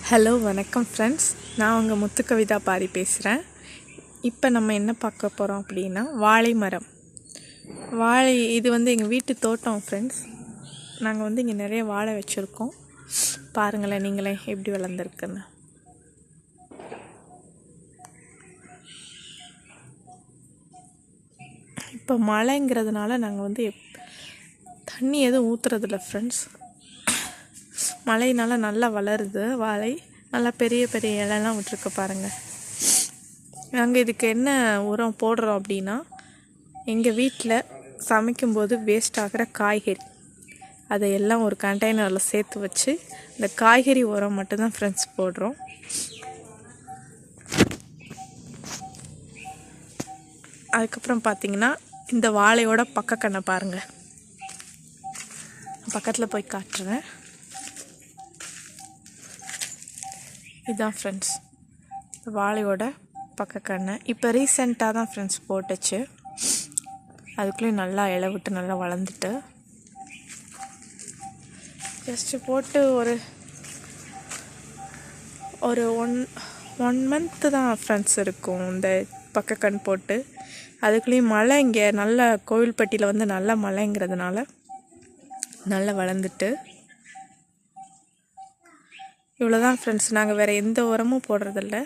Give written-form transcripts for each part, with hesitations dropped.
Hello வணக்கம் friends, நான் உங்கள் முத்துக்கவிதா பாரி பேசுகிறேன். இப்போ நம்ம என்ன பார்க்க போகிறோம் அப்படின்னா வாழை மரம். இது எங்கள் வீட்டு தோட்டம் ஃப்ரெண்ட்ஸ். நாங்கள் இங்கே நிறைய வாழை வச்சுருக்கோம். பாருங்களேன் நீங்களே எப்படி வளர்ந்துருக்குன்னு. இப்போ மழைங்கிறதுனால நாங்கள் தண்ணி எதுவும் ஊற்றுறதில்ல ஃப்ரெண்ட்ஸ். மழையினால் நல்லா வளருது வாழை. நல்லா பெரிய பெரிய இலைலாம் விட்டுருக்கு பாருங்கள். நாங்கள் இதுக்கு என்ன உரம் போடுறோம் அப்படின்னா, எங்கள் வீட்டில் சமைக்கும்போது வேஸ்ட் ஆகிற காய்கறி அதையெல்லாம் ஒரு கண்டெய்னரில் சேர்த்து வச்சு இந்த காய்கறி உரம் மட்டும்தான் ஃப்ரெண்ட்ஸ் போடுறோம். அதுக்கப்புறம் பார்த்திங்கன்னா இந்த வாழையோட பக்கக்கண்ணை பாருங்கள். பக்கத்தில் போய் காட்டுறேன். இதுதான் ஃப்ரெண்ட்ஸ் வாழையோட பக்கக்கண்ணை. இப்போ ரீசெண்டாக தான் ஃப்ரெண்ட்ஸ் போட்டுச்சு. அதுக்குள்ளேயும் நல்லா இலை விட்டு நல்லா வளர்ந்துட்டு ஜஸ்ட்டு போட்டு ஒரு ஒன் மந்த்து தான் ஃப்ரெண்ட்ஸ் இருக்கும் இந்த பக்கக்கண் போட்டு. அதுக்குள்ளேயும் மழை இங்கே நல்ல கோவில்பட்டியில் நல்ல மழைங்கிறதுனால நல்லா வளர்ந்துட்டு இவ்வளோதான் ஃப்ரெண்ட்ஸ். நாங்கள் வேறு எந்த உரமும் போடுறதில்ல,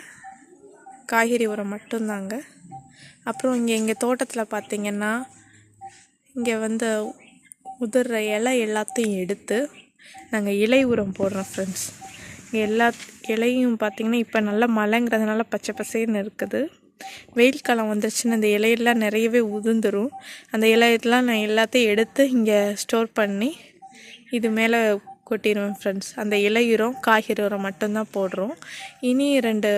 காய்கறி உரம் மட்டும்தாங்க. அப்புறம் எங்கள் தோட்டத்தில் பார்த்திங்கன்னா இங்கே உதிர்ற இலை எல்லாத்தையும் எடுத்து நாங்கள் இலை உரம் போடுறோம் ஃப்ரெண்ட்ஸ். இங்கே எல்லா இலையும் பார்த்திங்கன்னா இப்போ நல்லா மழைங்கிறதுனால பச்சை பசேன்னு இருக்குது. வெயில் காலம் வந்துருச்சுன்னு அந்த இலையெல்லாம் நிறையவே உதிர்ந்துடும். அந்த இலையெல்லாம் நான் எல்லாத்தையும் எடுத்து இங்கே ஸ்டோர் பண்ணி இது மேலே கொட்டிடுவேன் ஃப்ரெண்ட்ஸ். அந்த இலையுரம் காய்கறி உரம் மட்டும்தான் போடுறோம். இனி 2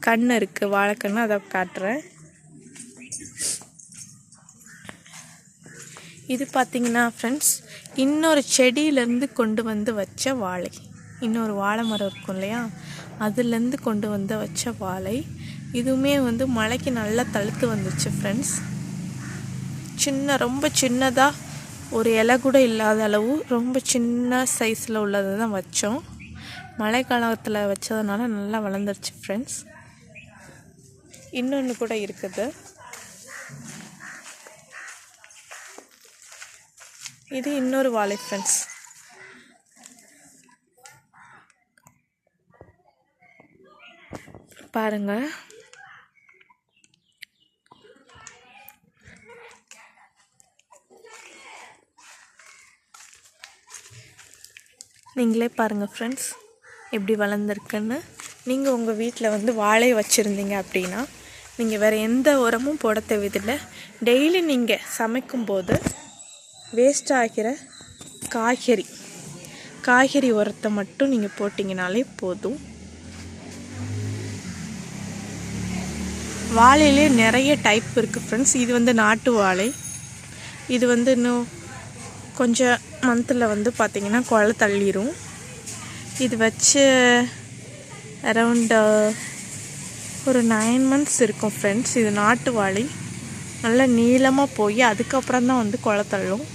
கண் இருக்குது, வாழைக்கண்ணு, அதை காட்டுறேன். இது பார்த்திங்கன்னா ஃப்ரெண்ட்ஸ் இன்னொரு செடியிலேருந்து கொண்டு வச்ச வாழை. இன்னொரு வாழை மரம் இருக்கும் இல்லையா, அதுலேருந்து கொண்டு வச்ச வாழை. இதுவுமே மழைக்கு நல்லா தழுத்து வந்துச்சு ஃப்ரெண்ட்ஸ். ரொம்ப சின்னதாக ஒரு இலை கூட இல்லாத அளவு ரொம்ப சின்ன சைஸில் உள்ளது தான் வச்சோம். மழை காலத்தில் வச்சதுனால நல்லா வளர்ந்துருச்சு ஃப்ரெண்ட்ஸ். இன்னொன்று கூட இருக்குது. இது இன்னொரு வாழை ஃப்ரெண்ட்ஸ். பாருங்கள், நீங்களே பாருங்கள் ஃப்ரெண்ட்ஸ் எப்படி வளர்ந்துருக்குன்னு. நீங்கள் உங்கள் வீட்டில் வாழை வச்சுருந்தீங்க அப்படின்னா நீங்கள் வேறு எந்த உரமும் போட தேவையில்லை. டெய்லி நீங்கள் சமைக்கும்போது வேஸ்ட் ஆகிற காய்கறி உரத்தை மட்டும் நீங்கள் போட்டிங்கனாலே போதும். வாழையிலே நிறைய டைப் இருக்குது ஃப்ரெண்ட்ஸ். இது நாட்டு வாழை. இது இன்னும் கொஞ்சம் மந்தில் பார்த்திங்கன்னா குலை தள்ளிடும். இது வச்சு அரவுண்டு ஒரு 9 months இருக்கும் ஃப்ரெண்ட்ஸ். இது நாட்டு வாழை. நல்லா நீளமாக போய் அதுக்கப்புறம் தான் குலை தள்ளும்.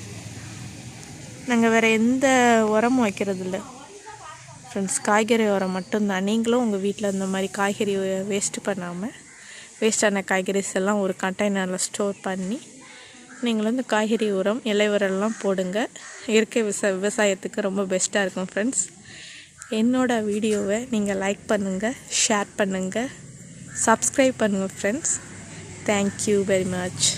நாங்கள் வேறு எந்த உரமும் வைக்கிறதில்ல ஃப்ரெண்ட்ஸ், காய்கறி உரம் மட்டும்தான். நீங்களும் உங்கள் வீட்டில் இந்த மாதிரி காய்கறி வேஸ்ட்டு பண்ணாமல் வேஸ்டான காய்கறிஸ் எல்லாம் ஒரு கண்டெய்னரில் ஸ்டோர் பண்ணி நீங்களும் இந்த காய்கறி உரம் இலை உரம்லாம் போடுங்க. இயற்கை விவசாயத்துக்கு ரொம்ப பெஸ்ட்டாக இருக்கும் ஃப்ரெண்ட்ஸ். என்னோடய வீடியோவை நீங்கள் லைக் பண்ணுங்கள், ஷேர் பண்ணுங்கள், சப்ஸ்கிரைப் பண்ணுங்கள் ஃப்ரெண்ட்ஸ். Thank you very much.